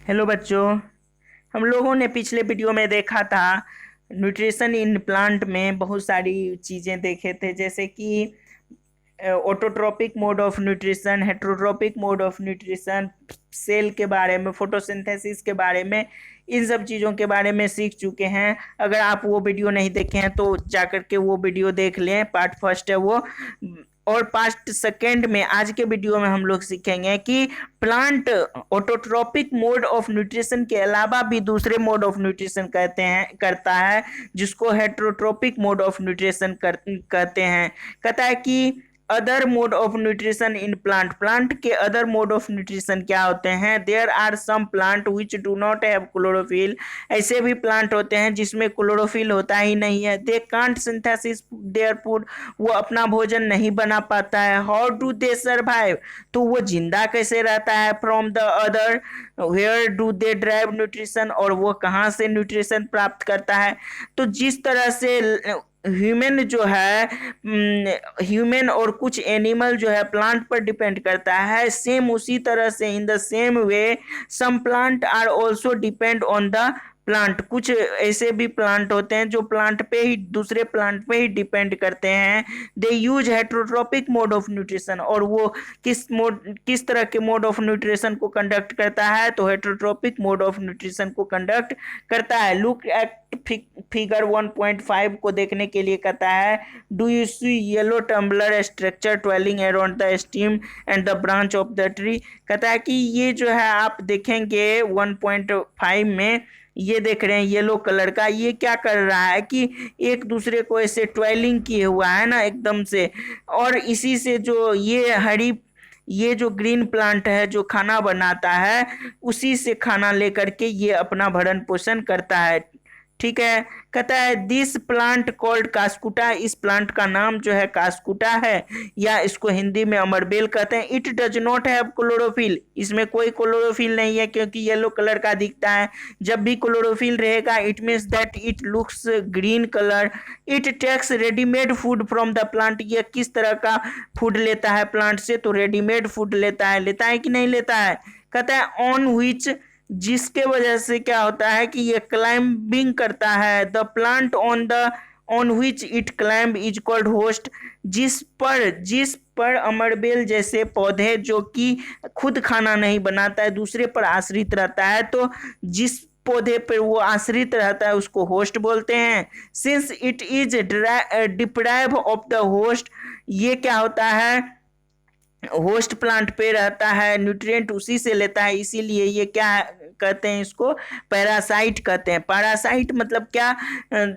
Hello बच्चों। हम लोगों ने पिछले वीडियो में देखा था न्यूट्रिशन इन प्लांट में बहुत सारी चीज़ें देखे थे, जैसे कि autotrophic mode of nutrition, heterotrophic mode of nutrition, cell के बारे में, फोटोसिंथेसिस के बारे में, इन सब चीज़ों के बारे में सीख चुके हैं। अगर आप वो वीडियो नहीं देखे हैं तो जाकर के वो वीडियो देख लें, पार्ट फर्स्ट है वो। और पार्ट सेकेंड में आज के वीडियो में हम लोग सीखेंगे कि plant autotrophic mode of nutrition के अलावा भी दूसरे मोड ऑफ न्यूट्रिशन करता है, जिसको हेट्रोट्रोपिक मोड ऑफ न्यूट्रिशन कहते हैं। कहता है कि other mode of nutrition in plant, plant के अदर मोड ऑफ न्यूट्रिशन क्या होते हैं। There are some plant which do not have chlorophyll, ऐसे भी प्लांट होते हैं जिसमें क्लोरोफिल होता ही नहीं है। They can't synthesis their food, वो अपना भोजन नहीं बना पाता है। हाउ डू दे सर्वाइव, तो वो जिंदा कैसे रहता है। From the other, where do they drive nutrition, और वो कहाँ से न्यूट्रिशन प्राप्त करता है। तो जिस तरह से ह्यूमन जो है, ह्यूमन और कुछ एनिमल जो है प्लांट पर डिपेंड करता है, सेम उसी तरह से in the same way some plant are also depend on the plant. कुछ ऐसे भी प्लांट होते हैं जो प्लांट पे ही, दूसरे प्लांट पे ही डिपेंड करते हैं। They use heterotrophic mode of nutrition, और वो किस तरह के मोड ऑफ न्यूट्रिशन को कंडक्ट करता है, तो हेट्रोट्रोपिक मोड ऑफ न्यूट्रिशन को कंडक्ट करता है। लुक एट फिगर 1.5 को देखने के लिए कहता है, do you see yellow tumbler structure twining around the stem and the branch of the tree. कहता है कि ये जो है आप देखेंगे 1.5 में, ये देख रहे हैं येलो कलर का, ये क्या कर रहा है कि एक दूसरे को ऐसे ट्वेलिंग किए हुआ है ना एकदम से। और इसी से जो ये जो ग्रीन प्लांट है जो खाना बनाता है, उसी से खाना लेकर के ये अपना भरण पोषण करता है। ठीक है। कहता है दिस प्लांट कॉल्ड कास्कुटा, इस प्लांट का नाम जो है कास्कुटा है, या इसको हिंदी में अमरबेल कहते हैं। It does not have chlorophyll, इसमें कोई क्लोरोफिल नहीं है क्योंकि येलो कलर का दिखता है। जब भी क्लोरोफिल रहेगा it means that it looks green colour. It takes readymade food from the plant, ये किस तरह का फूड लेता है प्लांट से, तो रेडीमेड फूड लेता है कि नहीं लेता है। कहता है ऑन व्हिच, जिसके वजह से क्या होता है कि ये क्लाइंबिंग करता है। The plant on which it climb is called host, जिस पर अमरबेल जैसे पौधे जो कि खुद खाना नहीं बनाता है, दूसरे पर आश्रित रहता है, तो जिस पौधे पर वो आश्रित रहता है उसको होस्ट बोलते हैं। Since it is deprive of the host, ये क्या होता है, होस्ट प्लांट पे रहता है, न्यूट्रिएंट उसी से लेता है, इसीलिए ये क्या कहते हैं, इसको पैरासाइट कहते हैं। पैरासाइट मतलब क्या,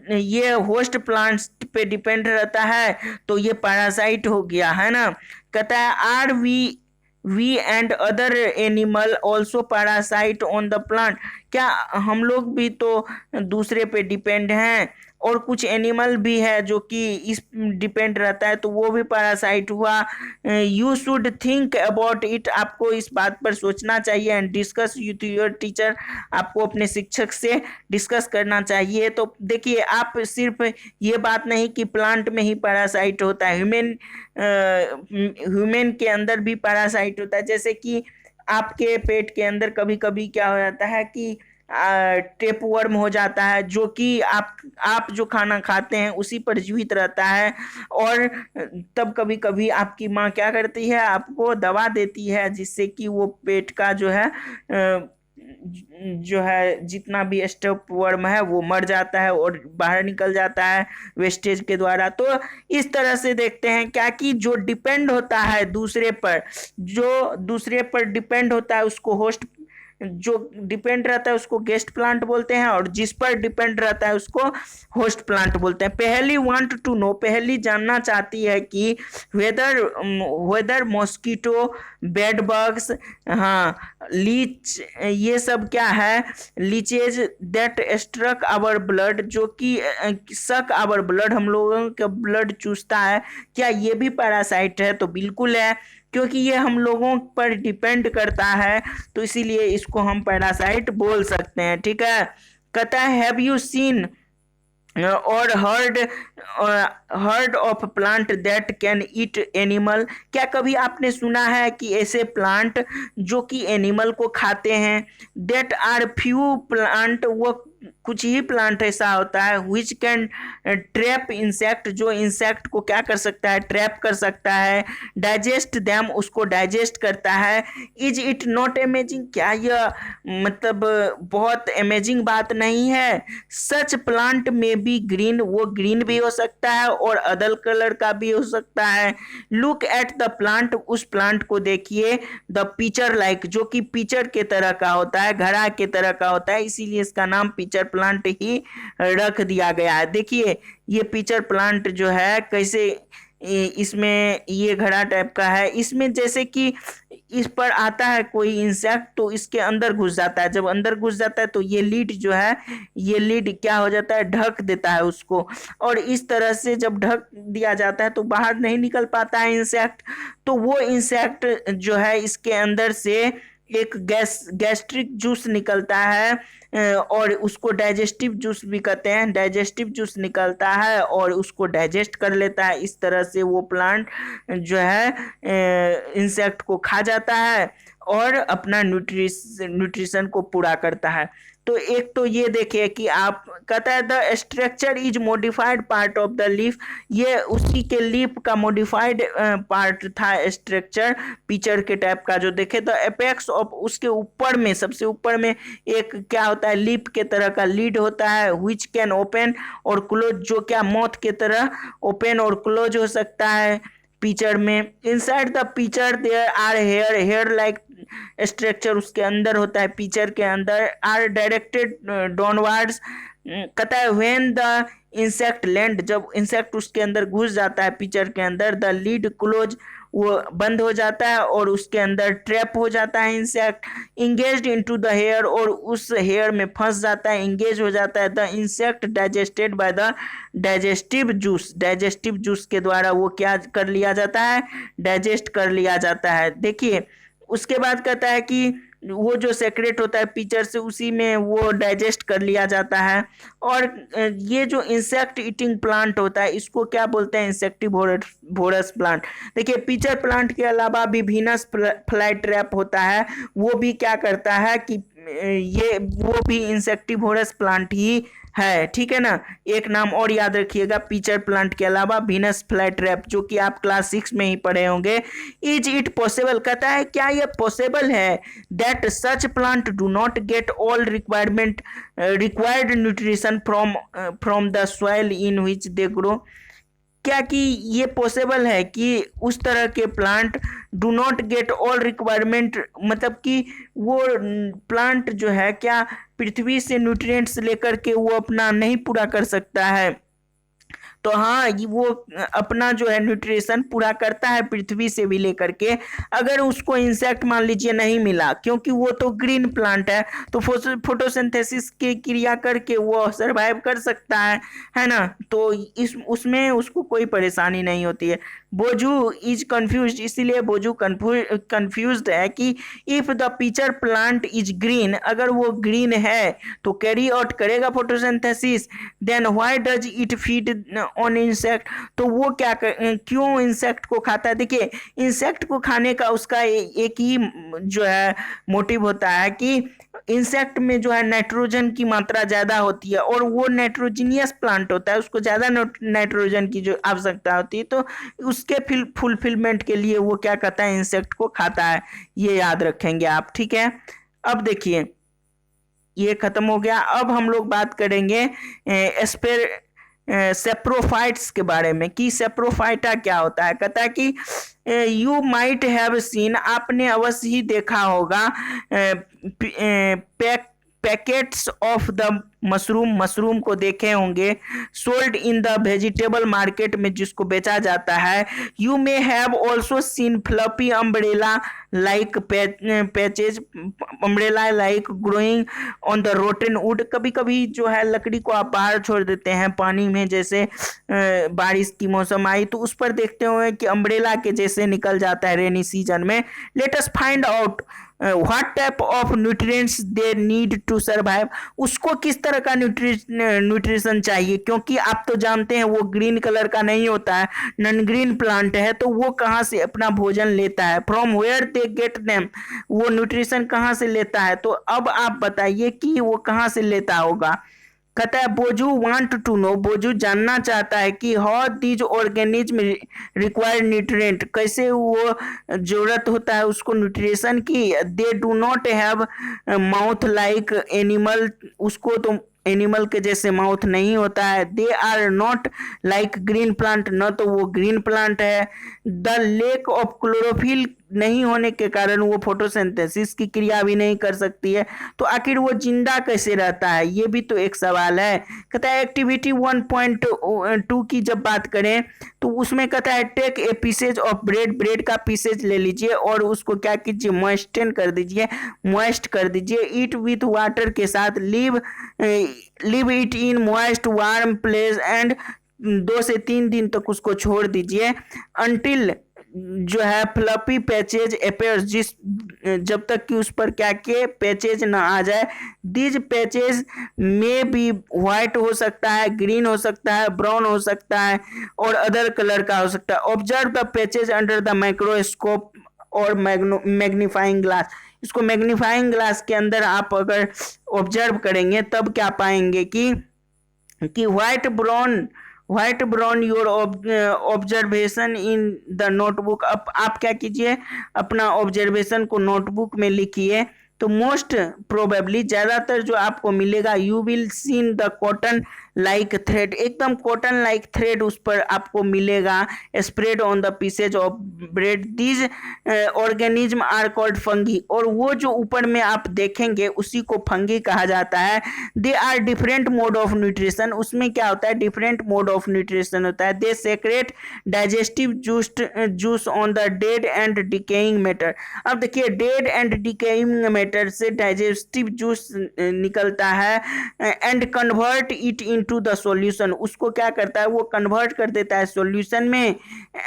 ये होस्ट प्लांट्स पे डिपेंड रहता है तो ये पैरासाइट हो गया, है ना। कहता है are we and other animal also parasite on the plant, क्या हम लोग भी तो दूसरे पे डिपेंड हैं, और कुछ एनिमल भी है जो कि इस डिपेंड रहता है, तो वो भी पैरासाइट हुआ। You should think about it, आपको इस बात पर सोचना चाहिए। And discuss with your teacher, आपको अपने शिक्षक से डिस्कस करना चाहिए। तो देखिए, आप सिर्फ ये बात नहीं कि प्लांट में ही पैरासाइट होता है, ह्यूमन के अंदर भी पैरासाइट होता है। जैसे कि आपके पेट के अंदर कभी कभी क्या हो जाता है कि टेप वर्म हो जाता है, जो कि आप जो खाना खाते हैं उसी पर जीवित रहता है। और तब कभी कभी आपकी माँ क्या करती है, आपको दवा देती है जिससे कि वो पेट का जो है जितना भी स्टेप वर्म है वो मर जाता है और बाहर निकल जाता है वेस्टेज के द्वारा। तो इस तरह से देखते हैं क्या कि जो डिपेंड होता है दूसरे पर, जो दूसरे पर डिपेंड होता है उसको होस्ट, जो डिपेंड रहता है उसको गेस्ट प्लांट बोलते हैं, और जिस पर डिपेंड रहता है उसको होस्ट प्लांट बोलते हैं। पहली वांट टू नो, पहली जानना चाहती है कि वेदर मॉस्किटो, बेड बग्स, हाँ लीच, ये सब क्या है, leeches that struck our blood, जो कि सक आवर ब्लड, हम लोगों का ब्लड चूसता है, क्या ये भी पैरासाइट है। तो बिल्कुल है, क्योंकि ये हम लोगों पर डिपेंड करता है, तो इसीलिए इसको हम पैरासाइट बोल सकते हैं। ठीक है। कहता है हैव यू सीन और heard of plant that can eat animal. क्या कभी आपने सुना है कि ऐसे प्लांट जो कि एनिमल को खाते हैं? दैट आर फ्यू प्लांट, वो कुछ ही प्लांट ऐसा होता है विच कैन ट्रैप इंसेक्ट, जो इंसेक्ट को क्या कर सकता है, ट्रैप कर सकता है। डाइजेस्ट दैम, उसको डाइजेस्ट करता है। इज इट नॉट अमेजिंग, क्या यह मतलब बहुत अमेजिंग बात नहीं है? सच प्लांट में बी ग्रीन, वो ग्रीन भी हो सकता है और अदर कलर का भी हो सकता है। लुक एट द प्लांट, उस प्लांट को देखिए। द पिचर लाइक, जो कि पिचर के तरह का होता है, घड़ा के तरह का होता है, इसीलिए इसका नाम पिचर प्लांट ही रख दिया गया है। देखिए ये पिचर प्लांट जो है कैसे इसमें ये घड़ा टाइप का है, इसमें जैसे कि इस पर आता है कोई इंसेक्ट तो इसके अंदर घुस जाता है। जब अंदर घुस जाता है तो ये लीड जो है, ये लीड क्या हो जाता है, ढक देता है उसको। और इस तरह से जब ढक दिया जाता है तो बाहर नहीं निकल पाता है इंसेक्ट। तो वो इंसेक्ट जो है इसके अंदर से एक गैस्ट्रिक जूस निकलता है, और उसको डाइजेस्टिव जूस भी कहते हैं। डाइजेस्टिव जूस निकलता है और उसको डाइजेस्ट कर लेता है। इस तरह से वो प्लांट जो है इंसेक्ट को खा जाता है और अपना न्यूट्रिशन को पूरा करता है। तो एक तो ये देखिए कि आप कहता है the structure is modified part of the leaf, ये उसी के लीफ का मॉडिफाइड पार्ट था स्ट्रक्चर पिक्चर के टाइप का। जो देखे द एपेक्स ऑफ, उसके ऊपर में, सबसे ऊपर में एक क्या होता है, लीफ के तरह का लीड होता है विच कैन ओपन और क्लोज, जो क्या मौत के तरह ओपन और क्लोज हो सकता है पिक्चर में। Inside the picture there are hair like structure, उसके अंदर होता है पिक्चर के अंदर। आर डायरेक्टेड डाउनवर्ड्स, कहता है व्हेन द इंसेक्ट लैंड, जब इंसेक्ट उसके अंदर घुस जाता है पिक्चर के अंदर, द लीड क्लोज, वो बंद हो जाता है और उसके अंदर ट्रैप हो जाता है insect. Engaged into the hair, और उस हेयर में फंस जाता है, इंगेज हो जाता है। The insect digested by the digestive juice, digestive juice के द्वारा वो क्या कर लिया जाता है, डाइजेस्ट कर लिया जाता है। देखिए उसके बाद कहता है कि वो जो सेक्रेट होता है पिक्चर से, उसी में वो डाइजेस्ट कर लिया जाता है। और ये जो इंसेक्ट ईटिंग प्लांट होता है इसको क्या बोलते हैं, इंसेक्टिवोरस प्लांट। देखिए पिक्चर प्लांट के अलावा भी वीनस फ्लाई ट्रैप होता है, वो भी क्या करता है कि ये वो भी इंसेक्टिवोरस प्लांट ही है, ठीक है ना। एक नाम और याद रखिएगा पिक्चर प्लांट के अलावा, वीनस फ्लाई ट्रैप, जो कि आप क्लास 6 में ही पढ़े होंगे। इज इट पॉसिबल, कहता है क्या यह पॉसिबल है that such plant do not get all required nutrition from the soil in which they grow. क्या कि ये पॉसिबल है कि उस तरह के plant do not get all requirement, मतलब कि वो प्लांट जो है क्या पृथ्वी से न्यूट्रिएंट्स लेकर के वो अपना नहीं पूरा कर सकता है? तो हाँ, वो अपना जो है न्यूट्रिशन पूरा करता है पृथ्वी से भी लेकर के। अगर उसको इंसेक्ट मान लीजिए नहीं मिला, क्योंकि वो तो ग्रीन प्लांट है, तो फोटोसिंथेसिस की क्रिया करके वो सरवाइव कर सकता है ना। तो इस उसमें उसको कोई परेशानी नहीं होती है। बोजू इज कंफ्यूज, इसीलिए बोजू कंफ्यूज्ड है कि if the picture plant is green, अगर वो ग्रीन है तो कैरी आउट करेगा photosynthesis, then why does it feed on insect, तो वो क्यों इंसेक्ट को खाता है? देखिए इंसेक्ट को खाने का उसका एक ही जो है मोटिव होता है कि इंसेक्ट में जो है नाइट्रोजन की मात्रा ज़्यादा होती है और वो नाइट्रोजीनियस प्लांट होता है, उसको ज़्यादा नाइट्रोजन की जो आवश्यकता होती है, तो उसके फुलफिलमेंट के लिए वो क्या करता है, इंसेक्ट को खाता है। ये याद रखेंगे आप, ठीक है। अब देखिए ये खत्म हो गया। अब हम लोग बात करेंगे स्पेर सेप्रोफाइट्स के बारे में कि सेप्रोफाइटा क्या होता है। कहता है कि यू माइट हैव सीन, आपने अवश्य ही देखा होगा, पैकेट्स ऑफ द मशरूम को देखे होंगे, sold in the vegetable market में जिसको बेचा जाता है। You may have also seen fluffy umbrella like patches, umbrella like growing on the rotten would, कभी कभी जो है लकड़ी को आप बाहर छोड़ देते हैं पानी में, जैसे बारिश की मौसम आई तो उस पर देखते हुए कि अम्ब्रेला के जैसे निकल जाता है रेनी सीजन में। Let us find out what type of nutrients they need to survive, उसको किस तरह का न्यूट्रिशन चाहिए, क्योंकि आप तो जानते हैं वो ग्रीन कलर का नहीं होता है, नॉन ग्रीन प्लांट है, तो वो कहाँ से अपना भोजन लेता है, from where they get them, वो न्यूट्रिशन कहाँ से लेता है। तो अब आप बताइए कि वो कहाँ से लेता होगा। कहता है बोजू वांट टू नो, बोजू जानना चाहता है कि how these organism require nutrient, कैसे वो जरूरत होता है उसको न्यूट्रिशन की। They do not have mouth like animal, उसको तो एनिमल के जैसे माउथ नहीं होता है। They are not like green plant, न तो वो ग्रीन प्लांट है। द लेक ऑफ क्लोरोफिल नहीं होने के कारण वो फोटोसिंथेसिस की क्रिया भी नहीं कर सकती है, तो आखिर वो जिंदा कैसे रहता है, ये भी तो एक सवाल है। कहता है एक्टिविटी 1.2 की जब बात करें तो उसमें कहता है take a pieces of bread, bread का पीसेज ले लीजिए और उसको क्या कीजिए, मॉइस्टन कर दीजिए, मॉइस्ट कर दीजिए, ईट विथ वाटर के साथ, live it in moist warm place and 2 से 3 दिन तक उसको छोड़ दीजिए, अनटिल जो है फ्लफी पैचेज अपेयर्स, जिस जब तक कि उस पर क्या के पैचेज ना आ जाए। दीज पैचेज में भी व्हाइट हो सकता है, ग्रीन हो सकता है, ब्राउन हो सकता है और अदर कलर का हो सकता है। Observe the patches under the microscope और मैग्नीफाइंग ग्लास, इसको मैग्नीफाइंग ग्लास के अंदर आप अगर ऑब्जर्व करेंगे तब क्या पाएंगे कि white brown your observation in the notebook. अब आप क्या कीजिए, अपना ऑब्जर्वेशन को नोटबुक में लिखिए। तो मोस्ट प्रोबेबली ज्यादातर जो आपको मिलेगा, you will seen the cotton like thread, एकदम कॉटन लाइक थ्रेड उस पर आपको मिलेगा, spread on the pieces of bread. These organism are called fungi, और वो जो ऊपर में आप देखेंगे उसी को फंगी कहा जाता है। They are different mode of nutrition, उसमें क्या होता है, डिफरेंट मोड ऑफ न्यूट्रिशन होता है। They secrete digestive juice on the dead and decaying matter. अब देखिए डेड एंड डिकेइंग मैटर से डाइजेस्टिव जूस निकलता है, and convert it into the solution, उसको क्या करता है, वो कन्वर्ट कर देता है सॉल्यूशन में।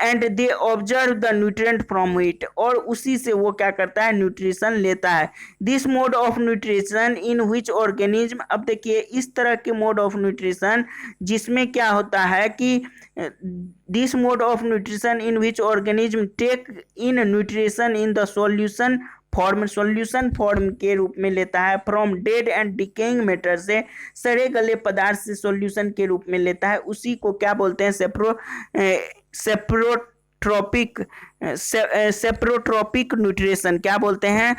And they observe the nutrient from it, और उसी से वो क्या करता है, न्यूट्रिशन लेता है। This mode of nutrition in which organism, अब देखिए इस तरह के मोड ऑफ न्यूट्रिशन जिसमें क्या होता है कि this mode of nutrition in which organism take in nutrition in the solution form, solution form के रूप में लेता है। From dead and decaying matter, से सड़े गले पदार्थ से सॉल्यूशन के रूप में लेता है, उसी को क्या बोलते हैं, सेप्रोट्रोपिक न्यूट्रिशन, क्या बोलते हैं,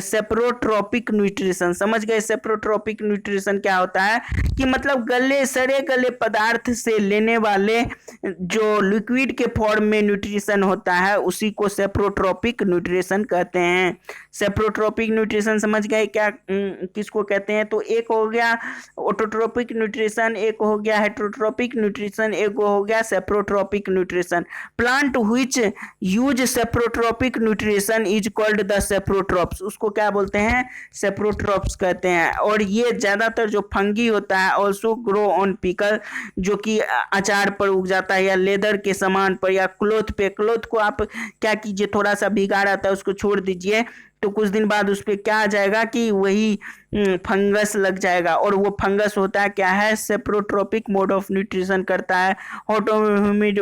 सेप्रोट्रोपिक न्यूट्रिशन। समझ गए सेप्रोट्रोपिक न्यूट्रिशन क्या होता है, कि मतलब सड़े गले पदार्थ से लेने वाले जो लिक्विड के फॉर्म में न्यूट्रिशन होता है उसी को सेप्रोट्रोपिक न्यूट्रिशन कहते हैं। सेप्रोट्रोपिक न्यूट्रिशन समझ गए क्या किसको कहते हैं। तो एक हो गया ऑटोट्रोपिक न्यूट्रिशन, एक हो गया हेटरोट्रोपिक न्यूट्रिशन, एक हो गया saprotrophic nutrition. Plant which use saprotrophic nutrition is called the saprotrophs, उसको क्या बोलते हैं, सेप्रोट्रॉप्स कहते हैं। और ये ज्यादातर जो फंगी होता है ऑल्सो ग्रो ऑन पिकल, जो कि अचार पर उग जाता है या लेदर के सामान पर या क्लोथ पे। क्लोथ को आप क्या कीजिए, थोड़ा सा भिगा रहता है उसको छोड़ दीजिए, तो कुछ दिन बाद उस पर क्या आ जाएगा कि वही फंगस लग जाएगा, और वो फंगस होता है क्या है, सेप्रोट्रोपिक मोड ऑफ न्यूट्रिशन करता है। हॉट और ह्यूमिड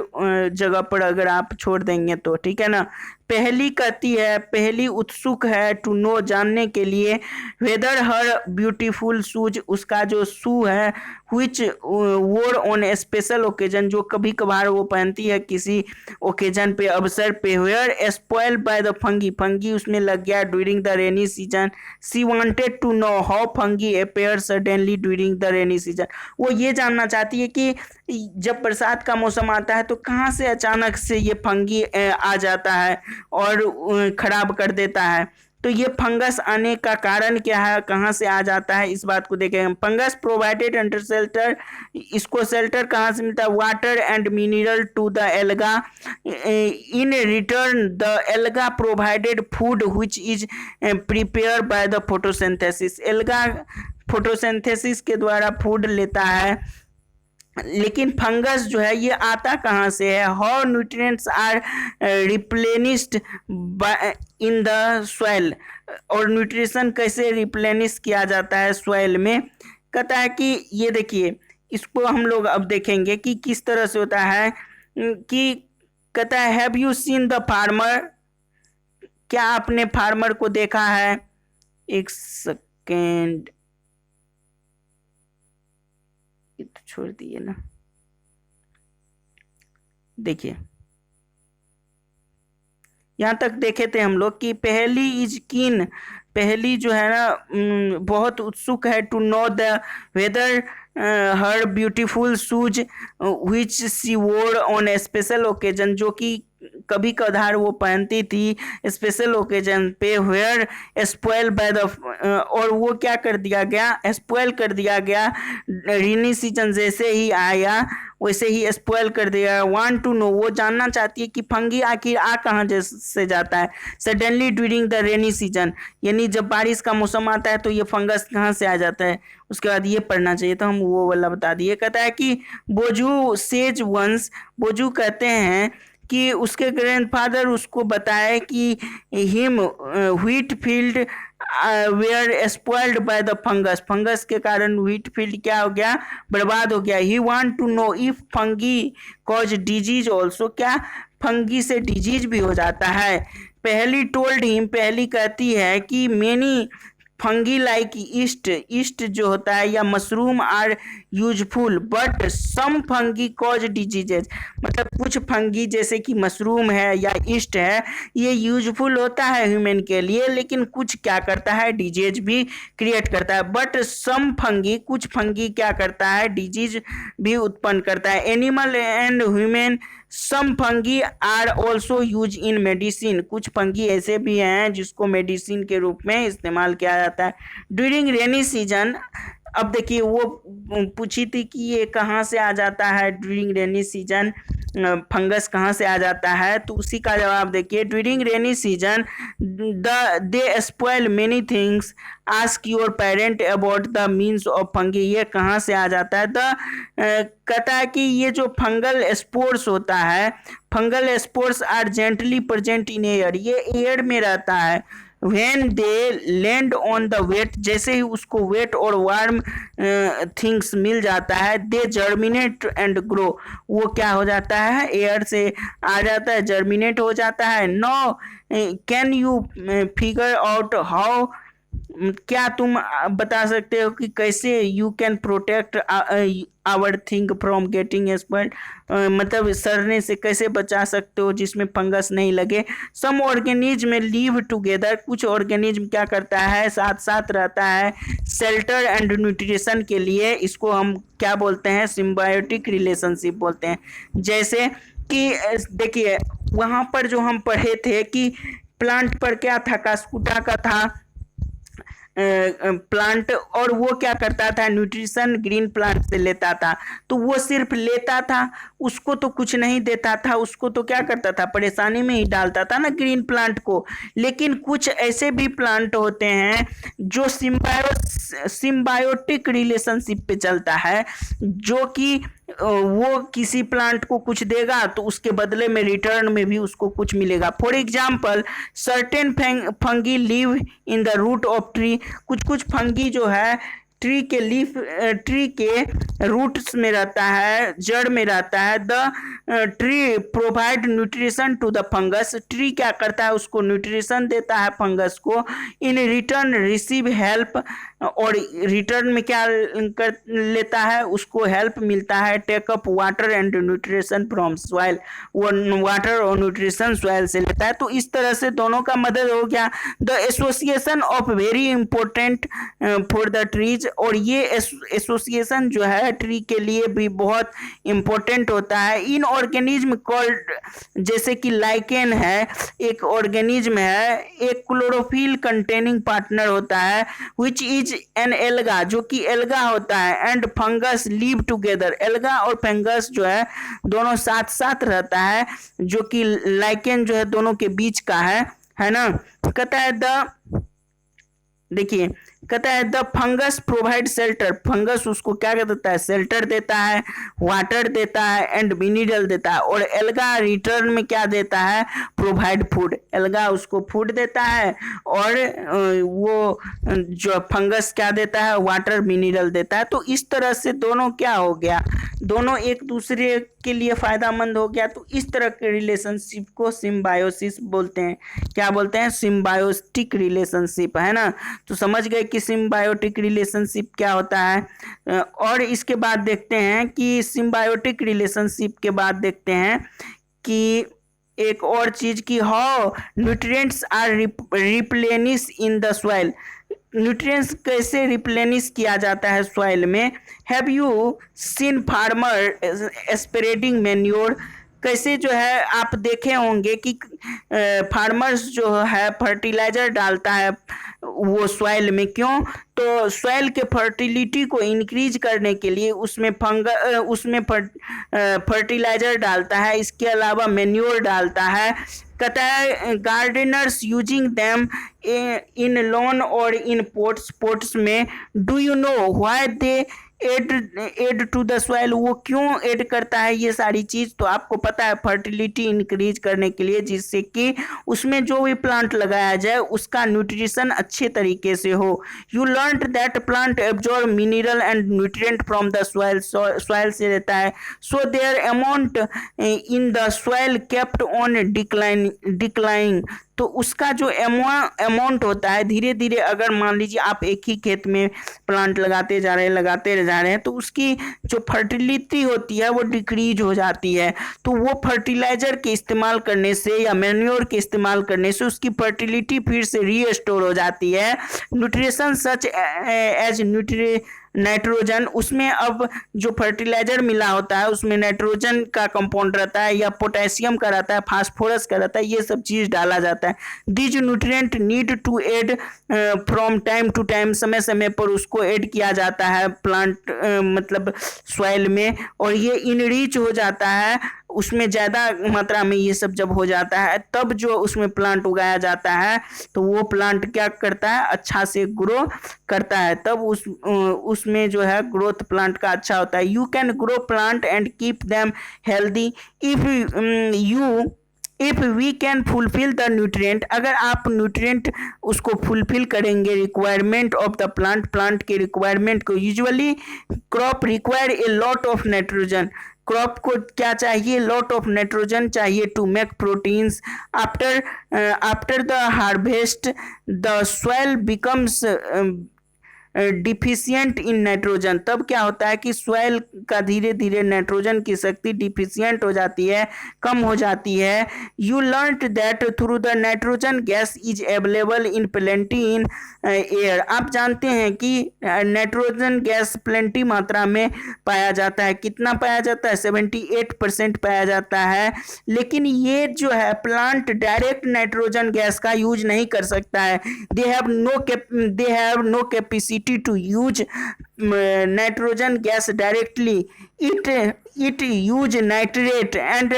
जगह पर अगर आप छोड़ देंगे तो, ठीक है ना। पहली कहती है, पहली उत्सुक है टू नो, जानने के लिए, वेदर हर ब्यूटीफुल शूज, उसका जो शू है, विच वोर ऑन ए स्पेशल ओकेजन, जो कभी कभार वो पहनती है किसी ओकेजन पे, अवसर पे, were spoil by the fungi, fungi उसमें लग गया during the rainy season. She wanted to know how fungi appear suddenly during the rainy season, वो ये जानना चाहती है कि जब बरसात का मौसम आता है तो कहाँ से अचानक से ये फंगी आ जाता है और खराब कर देता है। तो ये फंगस आने का कारण क्या है, कहाँ से आ जाता है, इस बात को देखेंगे। फंगस प्रोवाइडेड अंडर शेल्टर, इसको शेल्टर कहाँ से मिलता है, water and mineral to the alga. In return the alga provided food which is prepare by the photosynthesis, alga photosynthesis के द्वारा फूड लेता है। लेकिन फंगस जो है ये आता कहाँ से है, how nutrients are replenished in the soil, और न्यूट्रिशन कैसे रिप्लेनिश किया जाता है सॉइल में। कहता है कि ये देखिए, इसको हम लोग अब देखेंगे कि किस तरह से होता है। कि कहता है have you seen the farmer, क्या आपने फार्मर को देखा है। एक सेकेंड, ये तो छोड़ दिए ना। देखिए यहाँ तक देखे थे हम लोग कि पहली इज कीन, पहली जो है ना बहुत उत्सुक है to know the whether her beautiful shoes which she wore on A special occasion, जो कि कभी कभार वो पहनती थी स्पेशल ओकेजन पे। वेयर स्पॉइल बाय द, और वो क्या कर दिया गया, स्पॉइल कर दिया गया रेनी सीजन जैसे ही आया वैसे ही स्पॉइल कर दिया। वांट टू नो, वो जानना चाहती है कि फंगी आखिर आ कहाँ से जाता है। Suddenly during the rainy season, यानी जब बारिश का मौसम आता है तो ये फंगस कहाँ से आ जाता है। उसके बाद ये पढ़ना चाहिए, तो हम वो वाला बता दिए। कहता है कि बोजू सेज वंस, बोजू कहते हैं कि उसके ग्रैंडफादर उसको बताए कि him wheat field were spoiled by the fungus, fungus के कारण व्हीट फील्ड क्या हो गया, बर्बाद हो गया। He want to know if fungi cause disease also, क्या फंगी से डिजीज भी हो जाता है। पहली टोल्ड हिम, पहली कहती है कि many fungi like yeast, yeast जो होता है या mushroom are useful but some fungi cause diseases, मतलब कुछ फंगी जैसे कि मशरूम है या ईस्ट है ये यूजफुल होता है ह्यूमन के लिए, लेकिन कुछ क्या करता है, डिजीज भी क्रिएट करता है। बट सम फंगी, कुछ फंगी क्या करता है, डिजीज भी उत्पन्न करता है। Animal and human some fungi are also use in medicine, कुछ फंगी ऐसे भी हैं जिसको मेडिसिन के रूप में इस्तेमाल किया जाता है। ड्यूरिंग रेनी सीजन, अब देखिए वो पूछी थी कि ये कहाँ से आ जाता है ड्यूरिंग रेनी सीजन, फंगस कहाँ से आ जाता है, तो उसी का जवाब देखिए। During rainy season they spoil many things, ask your parent about the means of fungi, ये कहाँ से आ जाता है। कहता है कि ये जो फंगल स्पोर्स होता है, fungal spores are generally present in air, ये एयर में रहता है। when they land on the wet, जैसे ही उसको वेट और वार्म थिंग्स मिल जाता है, दे जर्मिनेट एंड ग्रो, वो क्या हो जाता है, एयर से आ जाता है, जर्मिनेट हो जाता है। No can you figure out how, क्या तुम बता सकते हो कि कैसे you can protect our thing from getting spoiled, मतलब सड़ने से कैसे बचा सकते हो जिसमें फंगस नहीं लगे। सम ऑर्गेनिज्म लीव टुगेदर, कुछ ऑर्गेनिज्म क्या करता है, साथ साथ रहता है शेल्टर एंड न्यूट्रिशन के लिए, इसको हम क्या बोलते हैं, सिम्बायोटिक रिलेशनशिप बोलते हैं। जैसे कि देखिए वहाँ पर जो हम पढ़े थे कि प्लांट पर क्या था, कास्कुटा का था प्लांट, और वो क्या करता था, न्यूट्रिशन ग्रीन प्लांट से लेता था। तो वो सिर्फ लेता था, उसको तो कुछ नहीं देता था, उसको तो क्या करता था, परेशानी में ही डालता था ना ग्रीन प्लांट को। लेकिन कुछ ऐसे भी प्लांट होते हैं जो सिम्बायोटिक रिलेशनशिप पे चलता है, जो कि वो किसी प्लांट को कुछ देगा तो उसके बदले में रिटर्न में भी उसको कुछ मिलेगा। For example certain fungi live in the root of tree, कुछ कुछ फंगी जो है ट्री के लीफ, ट्री के रूट्स में रहता है, जड़ में रहता है। The tree provide nutrition to the fungus, tree क्या करता है, उसको न्यूट्रिशन देता है फंगस को। इन रिटर्न रिसीव हेल्प, और रिटर्न में क्या कर लेता है, उसको हेल्प मिलता है। Take up water and nutrition from soil, वो वाटर और न्यूट्रिशन सॉइल से लेता है। तो इस तरह से दोनों का मदद हो गया। The association of very important for the trees, और ये एसोसिएशन जो है ट्री के लिए भी बहुत इंपॉर्टेंट होता है। इन ऑर्गेनिज्म कॉल्ड, जैसे कि लाइकेन है, एक ऑर्गेनिज्म है, एक क्लोरोफिल कंटेनिंग पार्टनर होता है, विच इज एन एल्गा, जो कि एल्गा होता है, and fungus live together, alga और फंगस जो है दोनों साथ साथ रहता है, जो कि लाइकेन जो है दोनों के बीच का है ना। कहता है द, देखिए कहता है the fungus provide shelter, fungus उसको क्या देता है, शेल्टर देता है, वाटर देता है एंड मिनरल देता है। और एल्गा रिटर्न में क्या देता है, प्रोवाइड फूड, एल्गा उसको फूड देता है और वो जो फंगस क्या देता है, वाटर मिनरल देता है। तो इस तरह से दोनों क्या हो गया, दोनों एक दूसरे के लिए फायदेमंद हो गया। तो इस तरह के रिलेशनशिप को सिम्बायोसिस बोलते हैं। क्या बोलते हैं, सिम्बायोटिक रिलेशनशिप, है ना। तो समझ गए कि सिम्बायोटिक रिलेशनशिप क्या होता है। और इसके बाद देखते हैं कि सिम्बायोटिक रिलेशनशिप के बाद देखते हैं कि एक और चीज की how nutrients are replenish in the soil, nutrients कैसे रिप्लेनिश किया जाता है सॉइल में। Have you seen farmer spreading manure, कैसे जो है आप देखे होंगे कि फार्मर्स जो है फर्टिलाइजर डालता है वो सॉइल में, क्यों, तो सॉइल के फर्टिलिटी को इंक्रीज करने के लिए उसमें फर्टिलाइजर डालता है, इसके अलावा मैन्योर डालता है। कहता है gardeners using them in lawn और इन पोट्स में, do you know why they add to the soil, वो क्यों ऐड करता है ये सारी चीज, तो आपको पता है फर्टिलिटी इंक्रीज करने के लिए, जिससे कि उसमें जो भी प्लांट लगाया जाए उसका न्यूट्रिशन अच्छे तरीके से हो। You learn that plant absorb mineral and nutrient from the soil, soil से रहता है। So their amount in the soil kept on decline, तो उसका जो अमाउंट होता है धीरे धीरे, अगर मान लीजिए आप एक ही खेत में प्लांट लगाते जा रहे हैं तो उसकी जो फर्टिलिटी होती है वो डिक्रीज हो जाती है। तो वो फर्टिलाइजर के इस्तेमाल करने से या मैन्योर के इस्तेमाल करने से उसकी फर्टिलिटी फिर से रीस्टोर हो जाती है। न्यूट्रिशन सच एज नाइट्रोजन, उसमें अब जो फर्टिलाइजर मिला होता है उसमें नाइट्रोजन का कंपाउंड रहता है या पोटेशियम का रहता है, फास्फोरस का रहता है, ये सब चीज डाला जाता है। These nutrient need to add from time to time, समय समय पर उसको ऐड किया जाता है प्लांट मतलब सॉइल में, और ये इनरिच हो जाता है उसमें ज़्यादा मात्रा में। ये सब जब हो जाता है तब जो उसमें प्लांट उगाया जाता है तो वो प्लांट क्या करता है, अच्छा से ग्रो करता है, तब उसमें जो है ग्रोथ प्लांट का अच्छा होता है। You can grow plant and keep them healthy if we can fulfil the nutrient, अगर आप न्यूट्रिएंट उसको फुलफिल करेंगे रिक्वायरमेंट ऑफ द प्लांट के रिक्वायरमेंट को। Usually crop require a lot of nitrogen, crop को क्या चाहिए, लॉट ऑफ नाइट्रोजन चाहिए to make proteins. After the harvest the soil becomes deficient in nitrogen, तब क्या होता है कि सॉइल का धीरे धीरे नाइट्रोजन की शक्ति डिफिशियंट हो जाती है, कम हो जाती है। You learn that through the nitrogen gas is available in plenty in air, आप जानते हैं कि नाइट्रोजन गैस प्लेंटी मात्रा में पाया जाता है। कितना पाया जाता है, 78% पाया जाता है। लेकिन ये जो है प्लांट डायरेक्ट नाइट्रोजन गैस का यूज नहीं कर सकता है। They have no capacity to use nitrogen gas directly. It use nitrate and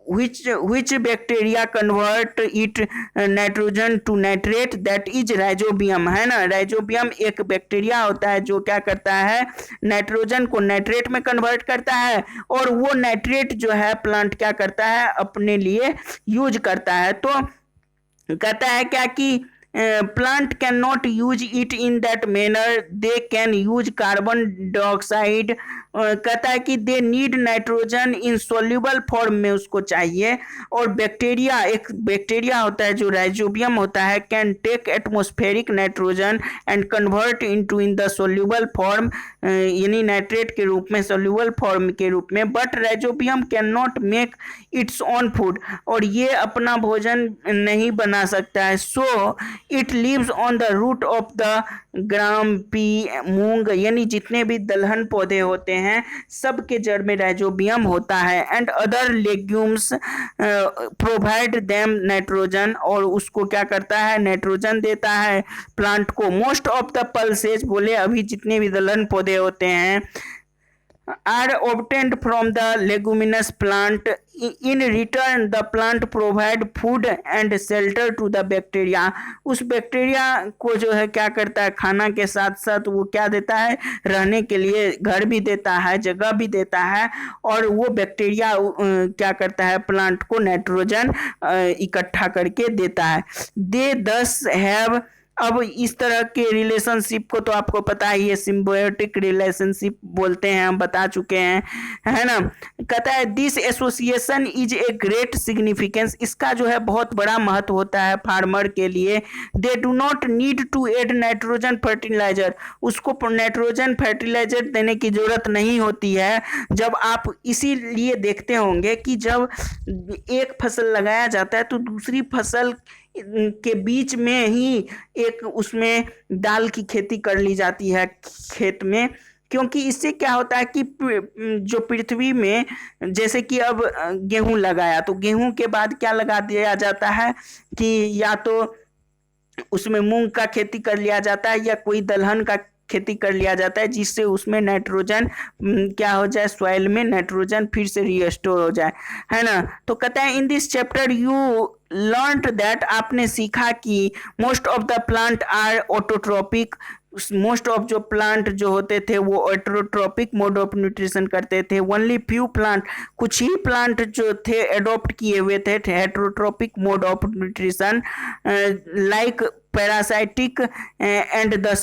which bacteria convert it nitrogen to nitrate, that is rhizobium, है ना। राइजोबियम एक बैक्टीरिया होता है जो क्या करता है, नाइट्रोजन को नाइट्रेट में कन्वर्ट करता है, और वो नाइट्रेट जो है प्लांट क्या करता है, अपने लिए यूज करता है। तो कहता है क्या कि plant cannot use it in that manner, they can use carbon dioxide, कहता है कि they need nitrogen in soluble form में उसको चाहिए। और बैक्टीरिया, एक बैक्टीरिया होता है जो राइजोबियम होता है, can take atmospheric nitrogen and convert into in the soluble form, यानी नाइट्रेट के रूप में, सोल्यूबल फॉर्म के रूप में। But rhizobium can not make its own food, और ये अपना भोजन नहीं बना सकता है। So it lives on the root of the gram, pea, moong, यानी जितने भी दलहन पौधे होते हैं सबके जड़ में राइजोबियम होता है। And other legumes provide them nitrogen, और उसको क्या करता है, नाइट्रोजन देता है प्लांट को। मोस्ट ऑफ द पल्सेज, बोले अभी जितने भी दलहन पौधे होते हैं are obtained from the leguminous plant. In return the plant provide food and shelter to the bacteria. उस बैक्टीरिया को जो है क्या करता है, खाना के साथ साथ वो क्या देता है, रहने के लिए घर भी देता है, जगह भी देता है, और वो बैक्टीरिया क्या करता है, प्लांट को नाइट्रोजन इकट्ठा करके देता है। दे दस हैव, अब इस तरह के रिलेशनशिप को तो आपको पता ही है, सिम्बायोटिक रिलेशनशिप बोलते हैं, हम बता चुके हैं, है ना। कहता है this association is a great significance, इसका जो है बहुत बड़ा महत्व होता है फार्मर के लिए। They do not need to add nitrogen fertiliser, उसको नाइट्रोजन फर्टिलाइजर देने की जरूरत नहीं होती है। जब आप इसीलिए देखते होंगे कि जब एक फसल लगाया जाता है तो दूसरी फसल के बीच में ही एक उसमें दाल की खेती कर ली जाती है खेत में, क्योंकि इससे क्या होता है कि जो पृथ्वी में, जैसे कि अब गेहूं लगाया तो गेहूं के बाद क्या लगा दिया जाता है कि या तो उसमें मूंग का खेती कर लिया जाता है या कोई दलहन का खेती कर लिया जाता है, जिससे उसमें नाइट्रोजन क्या हो जाए, सॉइल में नाइट्रोजन फिर से रीस्टोर हो जाए, है ना। तो कहते हैं in this chapter you learned that, आपने सीखा कि most of the plant are autotrophic, most of जो प्लांट जो होते थे वो ऑटोट्रोपिक मोड ऑफ न्यूट्रिशन करते थे। ओनली फ्यू प्लांट, कुछ ही प्लांट जो थे एडॉप्ट किए हुए थे heterotrophic mode of nutrition, like parasitic and the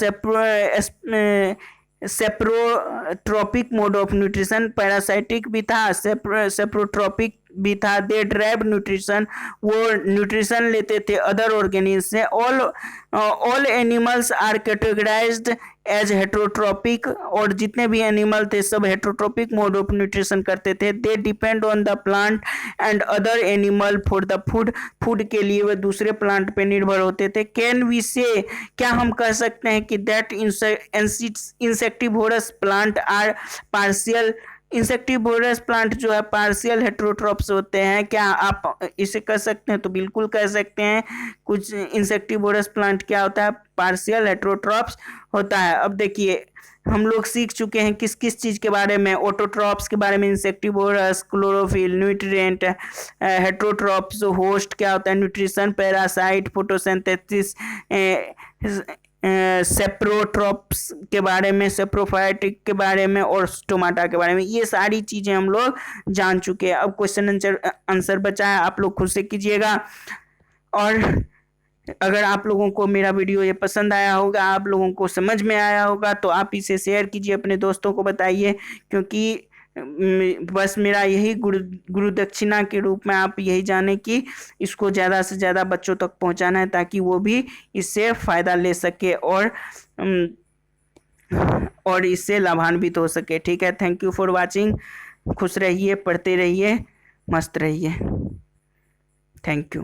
saprotrophic mode of nutrition, parasitic भी था, सेप्रोट्रोपिक भी था। दे ड्राइव न्यूट्रिशन, वो न्यूट्रिशन लेते थे अदर ऑर्गेनिज्म से। All animals are categorized as heterotrophic, और जितने भी एनिमल थे सब हेटेरोट्रोपिक मोड ऑफ न्यूट्रिशन करते थे। They depend on the plant and other animal for the food, food के लिए वे दूसरे प्लांट पे निर्भर होते थे। कैन वी से, क्या हम कह सकते हैं कि that insectivorous plant are partial, insectivorous plant जो है पार्शियल हेटेरोट्रॉप्स होते हैं, क्या आप इसे कह सकते हैं? तो बिल्कुल कह सकते हैं। कुछ इंसेक्टिवोरस प्लांट क्या होता है, पार्शियल हेटेरोट्रॉप्स होता है। अब देखिए हम लोग सीख चुके हैं किस किस चीज़ के बारे में, ऑटोट्रॉप्स के बारे में, insectivorous, chlorophyll, nutrient, heterotrophs, host क्या होता है, न्यूट्रिशन, पैरासाइट, फोटोसिंथेसिस, सेप्रोट्रॉप्स के बारे में, सेप्रोफाइटिक के बारे में, और स्टोमाटा के बारे में, ये सारी चीज़ें हम लोग जान चुके हैं। अब क्वेश्चन आंसर बचा है, आप लोग खुद से कीजिएगा। और अगर आप लोगों को मेरा वीडियो ये पसंद आया होगा, आप लोगों को समझ में आया होगा, तो आप इसे शेयर कीजिए, अपने दोस्तों को बताइए, क्योंकि बस मेरा यही गुरु दक्षिणा के रूप में आप यही जाने कि इसको ज़्यादा से ज़्यादा बच्चों तक पहुंचाना है, ताकि वो भी इससे फ़ायदा ले सके और इससे लाभान्वित हो सके। ठीक है, थैंक यू फॉर वाचिंग। खुश रहिए, पढ़ते रहिए, मस्त रहिए। Thank you.